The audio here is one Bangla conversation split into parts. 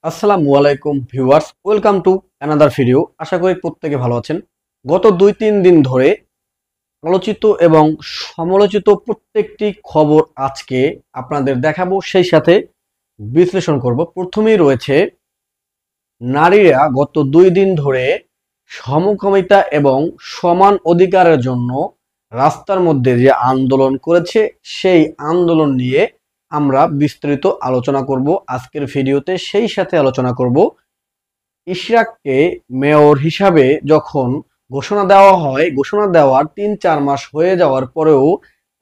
আসসালামু আলাইকুম viewers, welcome to another video. আশা করি প্রত্যেকে ভালো আছেন। গত 2-3 দিন ধরে আলোচিত এবং সমালোচিত প্রত্যেকটি খবর আজকে আপনাদের দেখাবো, সেই সাথে বিশ্লেষণ করব। প্রথমেই রয়েছে নারীরা গত 2 দিন ধরে সমকামিতা এবং সমান অধিকারের জন্য রাস্তার মধ্যে যে আন্দোলন করেছে, সেই আন্দোলন নিয়ে আমরা বিস্তারিত আলোচনা করব আজকের ভিডিওতে। সেই সাথে আলোচনা করব ইশরাককে মেয়র হিসাবে যখন ঘোষণা দেওয়া হয়, ঘোষণা দেওয়ার 3-4 মাস হয়ে যাওয়ার পরেও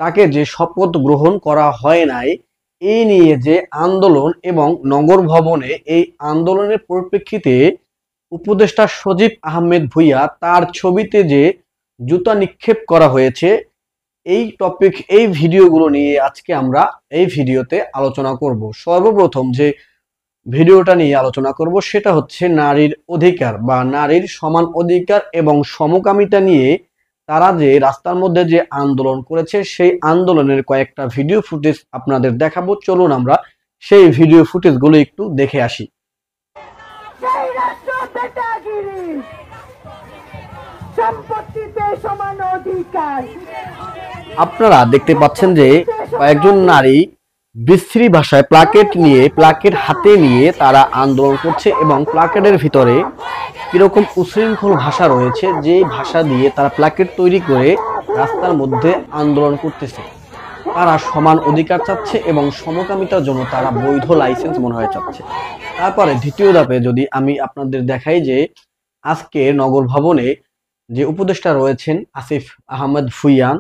তাকে যে শপথ গ্রহণ করা হয় নাই, এই নিয়ে যে আন্দোলন এবং নগর ভবনে এই আন্দোলনের পরিপ্রেক্ষিতে উপদেষ্টা সজীব আহমেদ ভুঁইয়া তার ছবিতে যে জুতা নিক্ষেপ করা হয়েছে, এই টপিক এই ভিডিওগুলো নিয়ে আজকে আমরা এই ভিডিওতে আলোচনা করব। সর্বপ্রথম যে ভিডিওটা নিয়ে আলোচনা করব সেটা হচ্ছে নারীর অধিকার বা নারীর সমান অধিকার এবং সমকামিতা নিয়ে তারা যে রাস্তার মধ্যে যে আন্দোলন করেছে, সেই আন্দোলনের কয়েকটা ভিডিও ফুটেজ আপনাদের দেখাবো। চলুন আমরা সেই ভিডিও ফুটেজগুলো একটু দেখে আসি। আপনারা দেখতে পাচ্ছেন যে কয়েকজন নারী বিশ্রী ভাষায় প্লাকেট হাতে নিয়ে তারা আন্দোলন করছে এবং প্লাকেটের ভিতরে কিরকম উশৃঙ্খল ভাষা রয়েছে, যে ভাষা দিয়ে তারা প্লাকেট তৈরি করে রাস্তার মধ্যে আন্দোলন করতেছে। তারা সমান অধিকার চাচ্ছে এবং সমকামিতার জন্য তারা বৈধ লাইসেন্স মনে হয় চাচ্ছে। তারপরে দ্বিতীয় ধাপে যদি আমি আপনাদের দেখাই যে আজকে নগর ভবনে যে উপদেষ্টা রয়েছেন আসিফ আহমেদ ভুঁইয়া,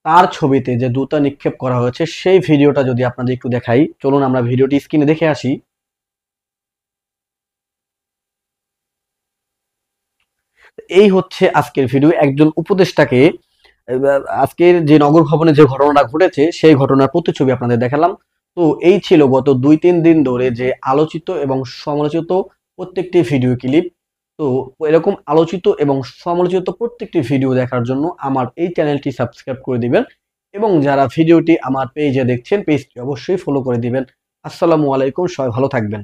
তার ছবিতে যে জুতা নিক্ষেপ করা হয়েছে, সেই ভিডিওটা যদি আপনাদের একটু দেখাই। চলুন আমরা ভিডিওটি স্ক্রিনে দেখে আসি। এই হচ্ছে আজকের ভিডিও। একজন উপদেষ্টাকে আজকের যে নগর ভবনে যে ঘটনাটা ঘটেছে, সেই ঘটনার প্রতিছবি আপনাদের দেখালাম। তো এই ছিল গত 2-3 দিন ধরে যে আলোচিত এবং সমালোচিত প্রত্যেকটি ভিডিও ক্লিপ। তো এরকম আলোচিত এবং সমালোচিত প্রত্যেকটি ভিডিও দেখার জন্য আমার এই চ্যানেলটি সাবস্ক্রাইব করে দিবেন এবং যারা ভিডিওটি আমার পেজে দেখছেন, পেজটি অবশ্যই ফলো করে দিবেন। আসসালামু আলাইকুম, সবাই ভালো থাকবেন।